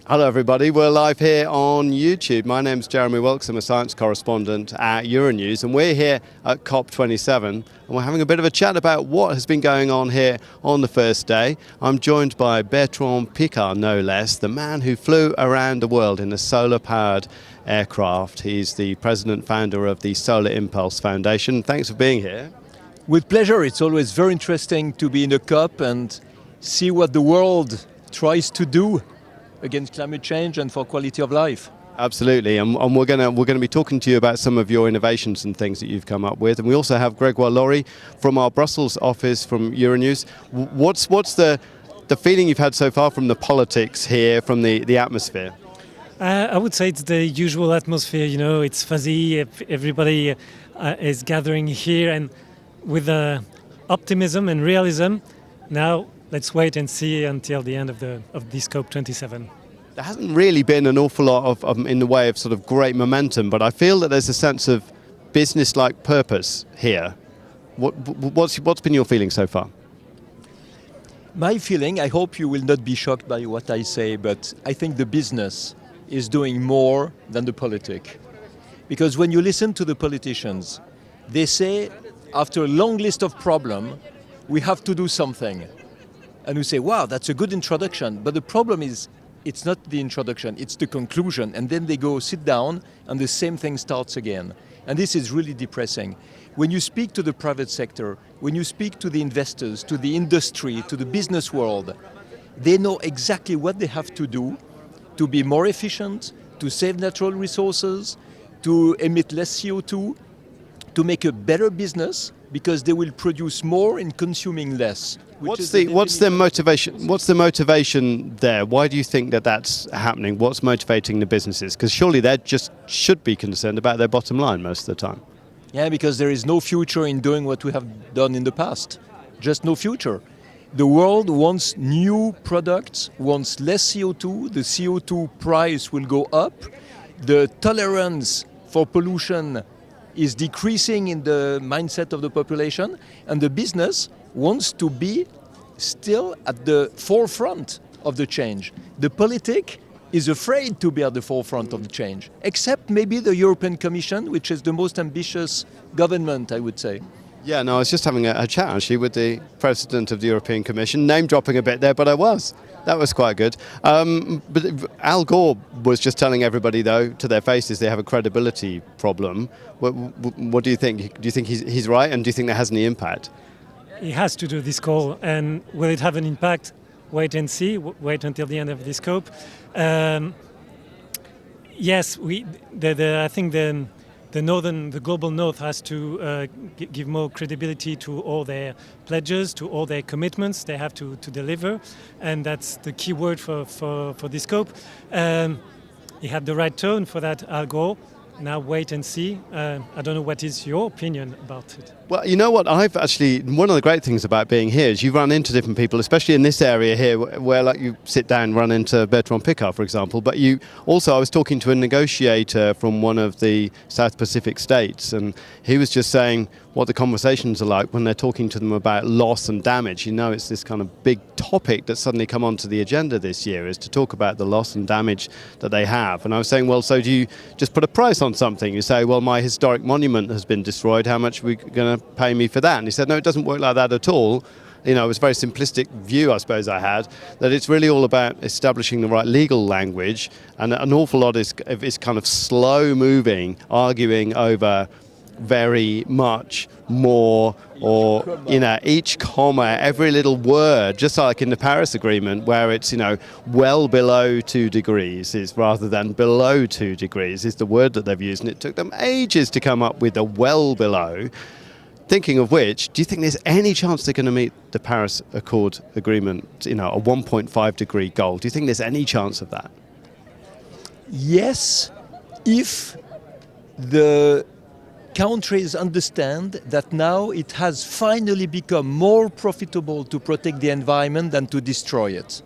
Hello everybody, we're live here on YouTube. My name's Jeremy Wilks, I'm a science correspondent at Euronews, and we're here at COP27 and we're having a bit of a chat about what has been going on here on the first day. I'm joined by Bertrand Piccard, no less, the man who flew around the world in a solar-powered aircraft. He's the president founder of the Solar Impulse Foundation. Thanks for being here. With pleasure. It's always very interesting to be in a COP and see what the world tries to do against climate change and for quality of life. Absolutely, and we're going to be talking to you about some of your innovations and things that you've come up with. And we also have Grégoire Lory from our Brussels office from Euronews. What's the feeling you've had so far from the politics here, from the atmosphere? I would say it's the usual atmosphere. You know, it's fuzzy. Everybody is gathering here, and with optimism and realism. Now, let's wait and see until the end of this COP27. There hasn't really been an awful lot of in the way of sort of great momentum, but I feel that there's a sense of business-like purpose here. What's been your feeling so far? My feeling, I hope you will not be shocked by what I say, but I think the business is doing more than the politic. Because when you listen to the politicians, they say, after a long list of problems, we have to do something. And we say, wow, that's a good introduction. But the problem is, it's not the introduction, it's the conclusion. And then they go sit down and the same thing starts again. And this is really depressing. When you speak to the private sector, when you speak to the investors, to the industry, to the business world, they know exactly what they have to do to be more efficient, to save natural resources, to emit less CO2, to make a better business, because they will produce more in consuming less. What's the motivation? What's the motivation there? Why do you think that that's happening? What's motivating the businesses? Because surely they just should be concerned about their bottom line most of the time. Yeah, because there is no future in doing what we have done in the past. Just no future. The world wants new products, wants less CO2. The CO2 price will go up. The tolerance for pollution is decreasing in the mindset of the population, and the business wants to be still at the forefront of the change. The politic is afraid to be at the forefront of the change, except maybe the European Commission, which is the most ambitious government, I would say. Yeah, no, I was just having a chat actually with the President of the European Commission, name dropping a bit there, but that was quite good. But Al Gore was just telling everybody, though, to their faces, they have a credibility problem. What do you think? Do you think he's right, and do you think that has any impact? He has to do this call, and will it have an impact? Wait and see. Wait until the end of this COP. Yes, I think the global north has to give more credibility to all their pledges, to all their commitments they have to deliver, and that's the key word for this COP. He had the right tone for that, Al Gore. Now wait and see. I don't know, what is your opinion about it? Well, you know what, one of the great things about being here is you run into different people, especially in this area here where like you sit down, run into Bertrand Piccard, for example, but I was talking to a negotiator from one of the South Pacific states, and he was just saying what the conversations are like when they're talking to them about loss and damage. You know, it's this kind of big topic that's suddenly come onto the agenda this year, is to talk about the loss and damage that they have. And I was saying, well, so do you just put a price on something? You say, well, my historic monument has been destroyed, how much are we going to pay me for that? And he said, no, it doesn't work like that at all. You know, it was a very simplistic view, I suppose I had, that it's really all about establishing the right legal language, and an awful lot is kind of slow moving, arguing over very much more, or each comma, every little word, just like in the Paris Agreement, where it's well below 2 degrees is rather than below 2 degrees is the word that they've used, and it took them ages to come up with a well below. Thinking of which, do you think there's any chance they're going to meet the Paris Accord agreement, a 1.5 degree goal? Do you think there's any chance of that? Yes, if the countries understand that now it has finally become more profitable to protect the environment than to destroy it.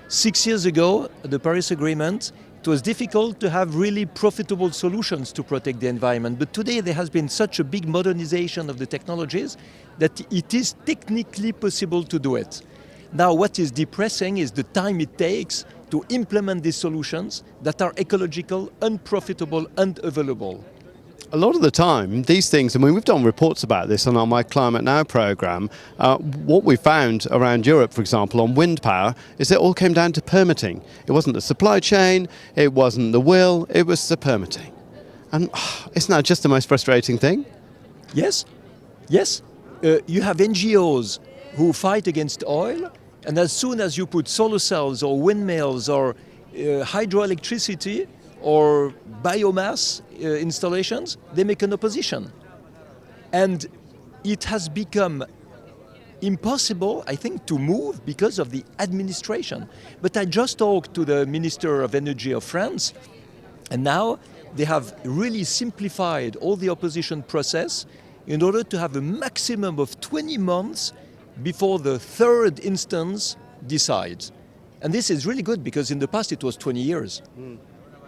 6 years ago, the Paris Agreement, it was difficult to have really profitable solutions to protect the environment. But today there has been such a big modernization of the technologies that it is technically possible to do it. Now what is depressing is the time it takes to implement these solutions that are ecological, unprofitable, and available. A lot of the time, these things, I mean, we've done reports about this on our My Climate Now programme. What we found around Europe, for example, on wind power, is it all came down to permitting. It wasn't the supply chain, it wasn't the will, it was the permitting. And isn't that just the most frustrating thing? Yes, yes. You have NGOs who fight against oil, and as soon as you put solar cells or windmills or hydroelectricity or biomass installations, they make an opposition. And it has become impossible, I think, to move because of the administration. But I just talked to the Minister of Energy of France, and now they have really simplified all the opposition process in order to have a maximum of 20 months before the third instance decides. And this is really good because in the past it was 20 years.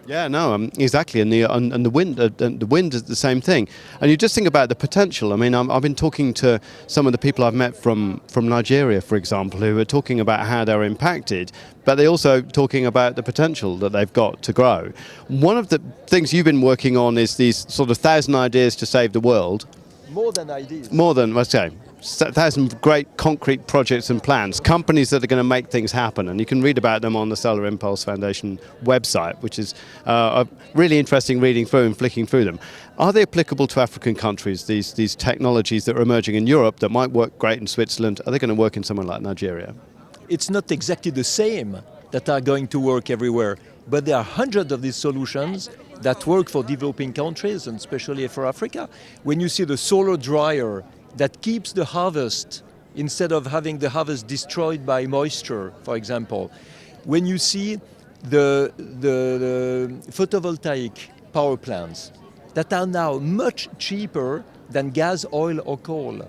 Yeah, no, exactly, and the wind is the same thing. And you just think about the potential. I mean, I've been talking to some of the people I've met from Nigeria, for example, who are talking about how they're impacted, but they're also talking about the potential that they've got to grow. One of the things you've been working on is these sort of 1,000 ideas to save the world. More than ideas. More than, let's say, 1,000 great concrete projects and plans, companies that are going to make things happen. And you can read about them on the Solar Impulse Foundation website, which is really interesting reading through and flicking through them. Are they applicable to African countries, these technologies that are emerging in Europe that might work great in Switzerland? Are they going to work in somewhere like Nigeria? It's not exactly the same that are going to work everywhere, but there are hundreds of these solutions that work for developing countries, and especially for Africa. When you see the solar dryer that keeps the harvest instead of having the harvest destroyed by moisture, for example. When you see the photovoltaic power plants that are now much cheaper than gas, oil or coal.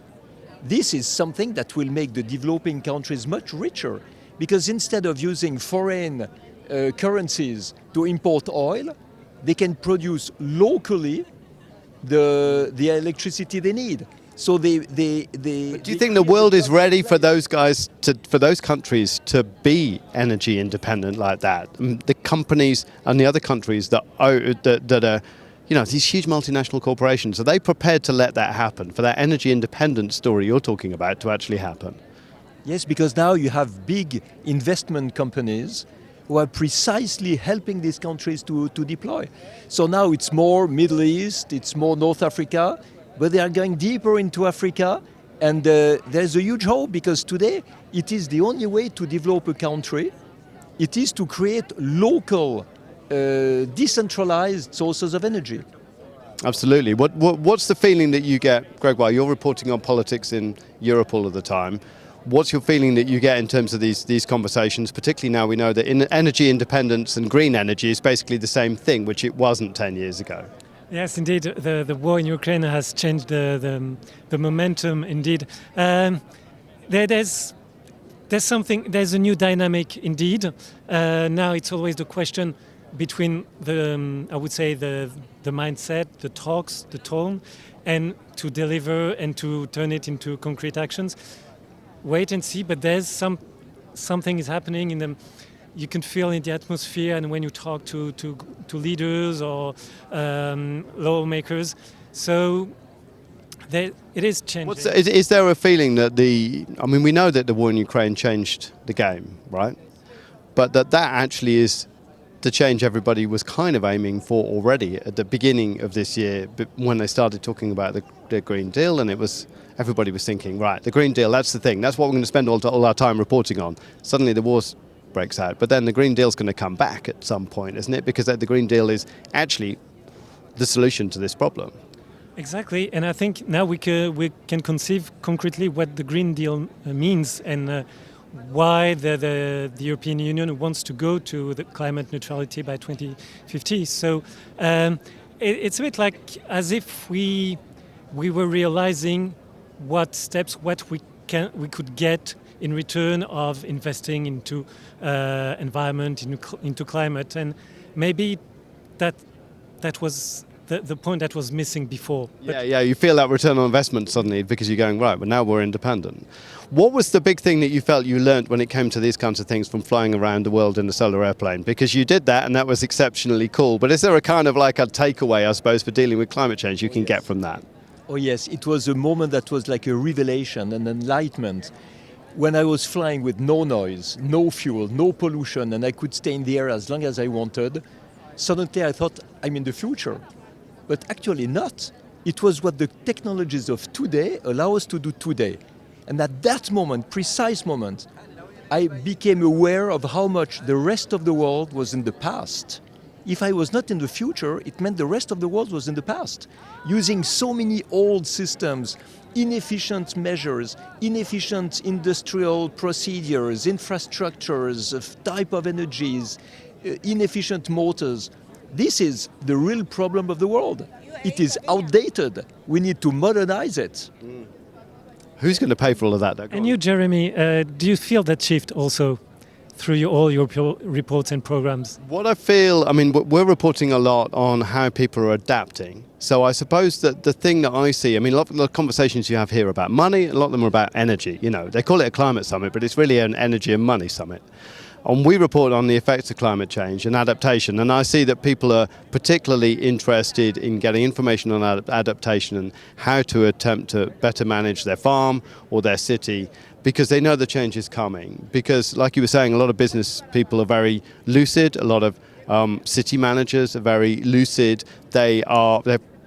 This is something that will make the developing countries much richer, because instead of using foreign currencies to import oil, they can produce locally the electricity they need. So do you think the world is ready for those guys for those countries to be energy independent like that? The companies and the other countries that are, these huge multinational corporations, are they prepared to let that happen, for that energy independent story you're talking about to actually happen? Yes, because now you have big investment companies who are precisely helping these countries to deploy. So now it's more Middle East, it's more North Africa, but they are going deeper into Africa, and there's a huge hope, because today it is the only way to develop a country. It is to create local, decentralized sources of energy. Absolutely. What's the feeling that you get, Grégoire? You're reporting on politics in Europe all of the time. What's your feeling that you get in terms of these conversations, particularly now we know that energy independence and green energy is basically the same thing, which it wasn't 10 years ago? Yes, indeed. The war in Ukraine has changed the momentum. Indeed, there's a new dynamic. Indeed, now it's always the question between I would say the mindset, the talks, the tone, and to deliver and to turn it into concrete actions. Wait and see, but there's something is happening in the. You can feel in the atmosphere, and when you talk to leaders or lawmakers, so it is changing. Is there a feeling that we know that the war in Ukraine changed the game, right? But that actually is the change everybody was kind of aiming for already at the beginning of this year, when they started talking about the Green Deal, and everybody was thinking, right, the Green Deal, that's the thing, that's what we're going to spend all our time reporting on. Suddenly the war's breaks out, but then the Green Deal's going to come back at some point, isn't it? Because the Green Deal is actually the solution to this problem. Exactly, and I think now we can conceive concretely what the Green Deal means, and why the European Union wants to go to the climate neutrality by 2050. So it's a bit like as if we were realizing what steps we could get in return of investing into environment, into climate, and maybe that was the point that was missing before. Yeah, you feel that return on investment suddenly because you're going, right, well, now we're independent. What was the big thing that you felt you learnt when it came to these kinds of things from flying around the world in a solar airplane? Because you did that and that was exceptionally cool. But is there a kind of like a takeaway, I suppose, for dealing with climate change you can get from that? Oh yes, it was a moment that was like a revelation, an enlightenment. When I was flying with no noise, no fuel, no pollution, and I could stay in the air as long as I wanted, suddenly I thought, I'm in the future. But actually not. It was what the technologies of today allow us to do today. And at that moment, precise moment, I became aware of how much the rest of the world was in the past. If I was not in the future, it meant the rest of the world was in the past. Using so many old systems, inefficient measures, inefficient industrial procedures, infrastructures, of type of energies, inefficient motors. This is the real problem of the world. It is outdated. We need to modernize it. Who's going to pay for all of that? Though? And you, Jeremy, do you feel that shift also through all your reports and programs? What I feel, I mean, we're reporting a lot on how people are adapting. So I suppose that the thing that I see, I mean, a lot of the conversations you have here about money, a lot of them are about energy. You know, they call it a climate summit, but it's really an energy and money summit. And we report on the effects of climate change and adaptation. And I see that people are particularly interested in getting information on adaptation and how to attempt to better manage their farm or their city, because they know the change is coming. Because, like you were saying, a lot of business people are very lucid. A lot of city managers are very lucid. They're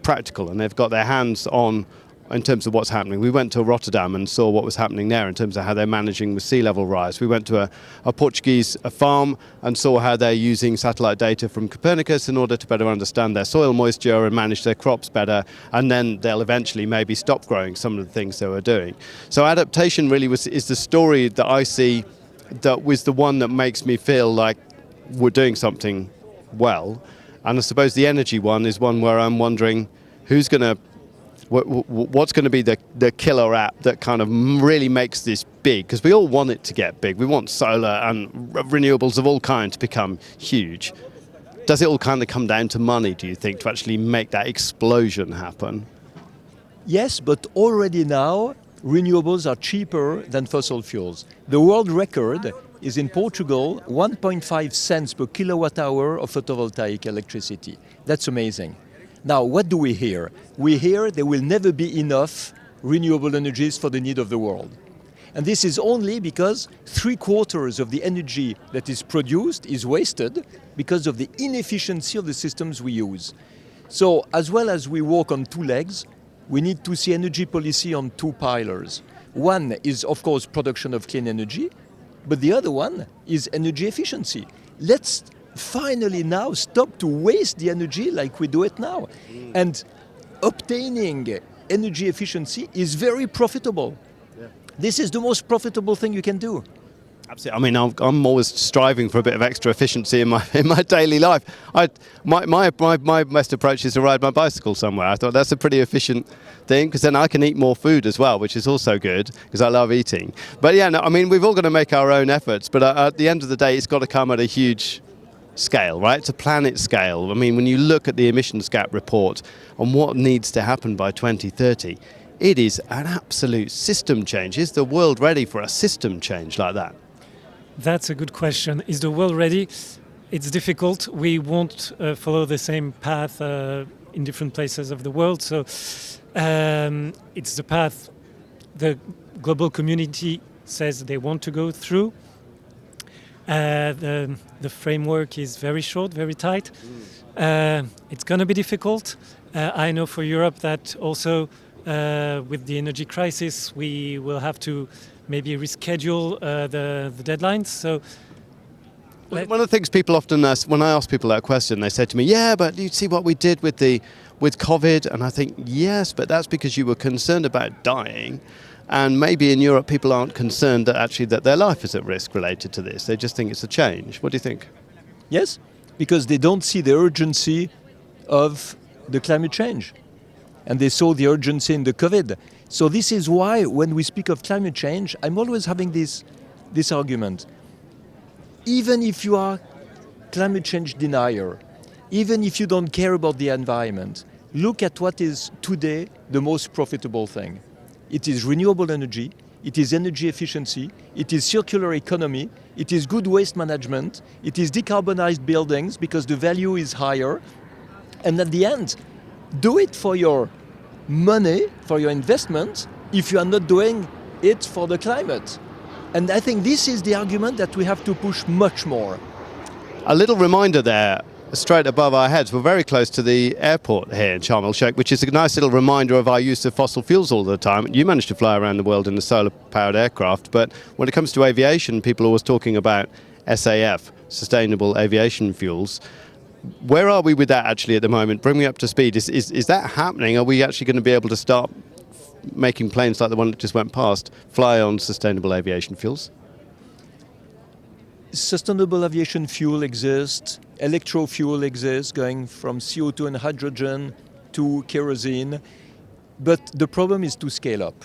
practical and they've got their hands on in terms of what's happening. We went to Rotterdam and saw what was happening there in terms of how they're managing with sea level rise. We went to a Portuguese farm and saw how they're using satellite data from Copernicus in order to better understand their soil moisture and manage their crops better, and then they'll eventually maybe stop growing some of the things they were doing. So adaptation really is the story that I see that was the one that makes me feel like we're doing something well. And I suppose the energy one is one where I'm wondering what's going to be the killer app that kind of really makes this big? Because we all want it to get big. We want solar and renewables of all kinds to become huge. Does it all kind of come down to money, do you think, to actually make that explosion happen? Yes, but already now, renewables are cheaper than fossil fuels. The world record is in Portugal, 1.5 cents per kilowatt hour of photovoltaic electricity. That's amazing. Now, what do we hear? We hear there will never be enough renewable energies for the need of the world. And this is only because 3/4 of the energy that is produced is wasted because of the inefficiency of the systems we use. So, as well as we walk on two legs, we need to see energy policy on two pillars. One is, of course, production of clean energy, but the other one is energy efficiency. Let's finally now stop to waste the energy like we do it now. And obtaining energy efficiency is very profitable. Yeah. This is the most profitable thing you can do. Absolutely. I mean, I'm always striving for a bit of extra efficiency in my daily life. My best approach is to ride my bicycle somewhere. I thought that's a pretty efficient thing, because then I can eat more food as well, which is also good because I love eating. But yeah, no, I mean, we've all got to make our own efforts. But at the end of the day, it's got to come at a huge scale, right? It's a planet scale. I mean, when you look at the emissions gap report and what needs to happen by 2030, it is an absolute system change. Is the world ready for a system change like that? That's a good question. Is the world ready? It's difficult. We won't follow the same path in different places of the world. So it's the path the global community says they want to go through. The framework is very short, very tight. It's going to be difficult. I know for Europe that also with the energy crisis, we will have to maybe reschedule the deadlines. So, one of the things people often ask, when I ask people that question, they say to me, "Yeah, but you see what we did with COVID?" And I think, yes, but that's because you were concerned about dying. And maybe in Europe, people aren't concerned that their life is at risk related to this. They just think it's a change. What do you think? Yes, because they don't see the urgency of the climate change. And they saw the urgency in the COVID. So this is why when we speak of climate change, I'm always having this argument. Even if you are climate change denier, even if you don't care about the environment, look at what is today the most profitable thing. It is renewable energy, it is energy efficiency, it is circular economy, it is good waste management, it is decarbonized buildings because the value is higher. And at the end, do it for your money, for your investment, if you are not doing it for the climate. And I think this is the argument that we have to push much more. A little reminder there, straight above our heads, we're very close to the airport here in Sharm el-Sheikh, which is a nice little reminder of our use of fossil fuels all the time. You managed to fly around the world in a solar-powered aircraft, but when it comes to aviation, people are always talking about SAF, sustainable aviation fuels. Where are we with that actually at the moment? Bring me up to speed. Is that happening? Are we actually going to be able to start making planes like the one that just went past fly on sustainable aviation fuels? Sustainable aviation fuel exists, electro-fuel exists, going from CO2 and hydrogen to kerosene, but the problem is to scale up.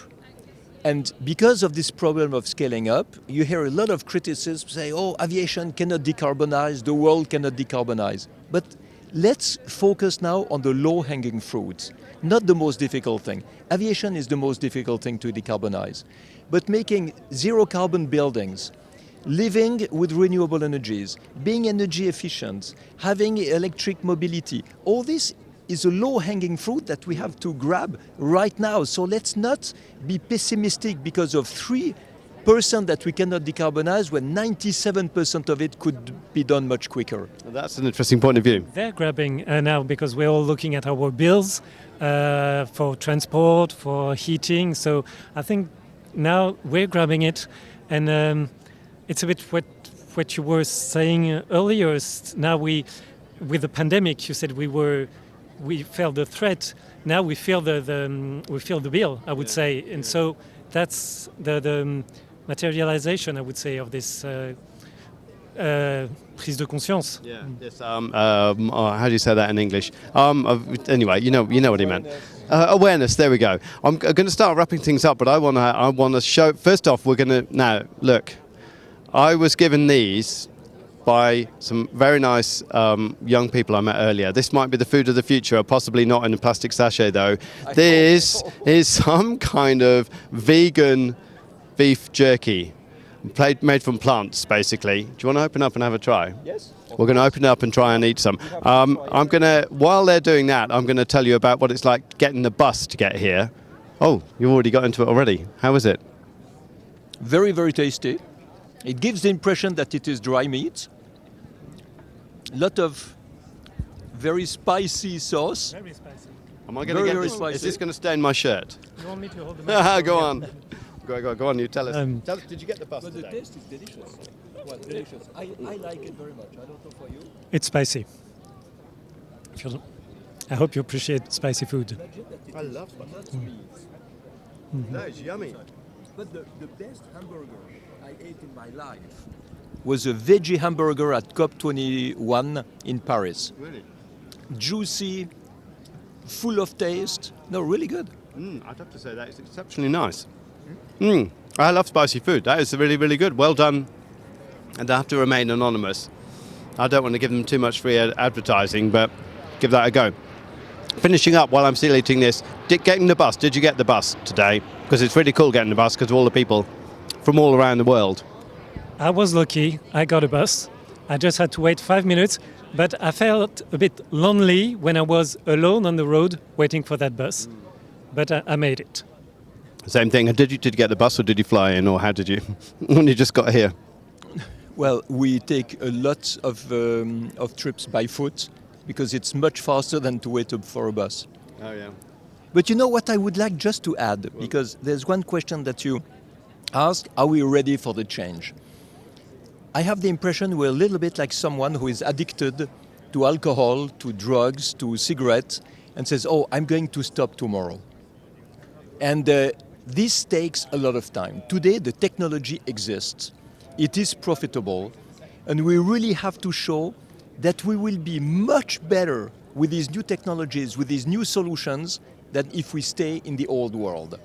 And because of this problem of scaling up, you hear a lot of criticism say, oh, aviation cannot decarbonize, the world cannot decarbonize. But let's focus now on the low-hanging fruits, not the most difficult thing. Aviation is the most difficult thing to decarbonize. But making zero-carbon buildings, living with renewable energies, being energy efficient, having electric mobility, all this is a low-hanging fruit that we have to grab right now. So let's not be pessimistic because of 3% that we cannot decarbonize when 97% of it could be done much quicker. That's an interesting point of view. They're grabbing now because we're all looking at our bills for transport, for heating. So I think now we're grabbing it, and it's a bit what you were saying earlier. Now with the pandemic, you said we felt the threat. Now we feel the bill, I would say, and so that's the materialization, I would say, of this prise de conscience. Yeah. Yes. How do you say that in English? Anyway, you know what he meant. Awareness. There we go. I'm going to start wrapping things up, but I want to show. First off, we're going to now look. I was given these by some very nice young people I met earlier. This might be the food of the future, possibly not in a plastic sachet though. This is some kind of vegan beef jerky, made from plants basically. Do you want to open up and have a try? Yes. We're going to open it up and try and eat some. I'm going to, while they're doing that, I'm going to tell you about what it's like getting the bus to get here. Oh, you already got into it already. How is it? Very, very tasty. It gives the impression that it is dry meat. A lot of very spicy sauce. Very spicy. Am I going to get very this? spicy. Is this going to stain my shirt? You want me to hold the microphone? Go on. Go on, you tell us. Um, Did you get the bus But the today? taste is delicious. Well, delicious. I like it very much. I don't know for you. It's spicy. I hope you appreciate spicy food. I love spicy. No, it's yummy. But the best hamburger I ate in my life was a veggie hamburger at COP21 in Paris. Really? Juicy, full of taste. No, really good. I'd have to say that it's exceptionally nice. I love spicy food. That is really, really good. Well done. And they have to remain anonymous. I don't want to give them too much free advertising, but give that a go. Finishing up while I'm still eating this, getting the bus. Did you get the bus today? Because it's really cool getting the bus because of all the people from all around the world. I was lucky. I got a bus. I just had to wait 5 minutes, but I felt a bit lonely when I was alone on the road waiting for that bus. But I made it. Same thing. And did you get the bus or did you fly in, or how did you? When you just got here? Well, we take a lot of trips by foot because it's much faster than to wait up for a bus. Oh yeah. But you know what I would like just to add, because there's one question that you ask, are we ready for the change? I have the impression we're a little bit like someone who is addicted to alcohol, to drugs, to cigarettes, and says, oh, I'm going to stop tomorrow. And this takes a lot of time. Today, the technology exists. It is profitable. And we really have to show that we will be much better with these new technologies, with these new solutions, than if we stay in the old world.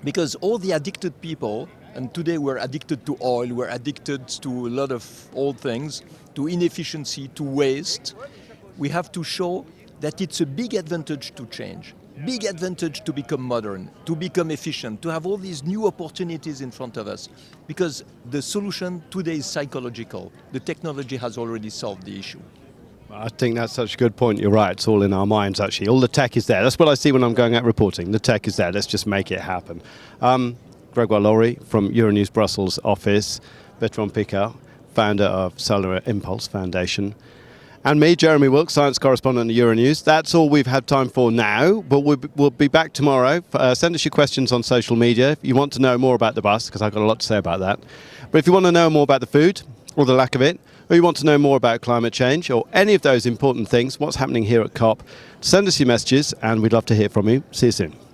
Because all the addicted people, and today we're addicted to oil, we're addicted to a lot of old things, to inefficiency, to waste. we have to show that it's a big advantage to change, big advantage to become modern, to become efficient, to have all these new opportunities in front of us. Because the solution today is psychological. The technology has already solved the issue. I think that's such a good point. You're right. It's all in our minds, actually. All the tech is there. That's what I see when I'm going out reporting. The tech is there. Let's just make it happen. Grégoire Lory from Euronews Brussels office, Bertrand Piccard, founder of Solar Impulse Foundation, and me, Jeremy Wilks, science correspondent at Euronews. That's all we've had time for now, but we'll be back tomorrow. Send us your questions on social media if you want to know more about the bus, because I've got a lot to say about that. But if you want to know more about the food, or the lack of it, or you want to know more about climate change, or any of those important things, what's happening here at COP, send us your messages, and we'd love to hear from you. See you soon.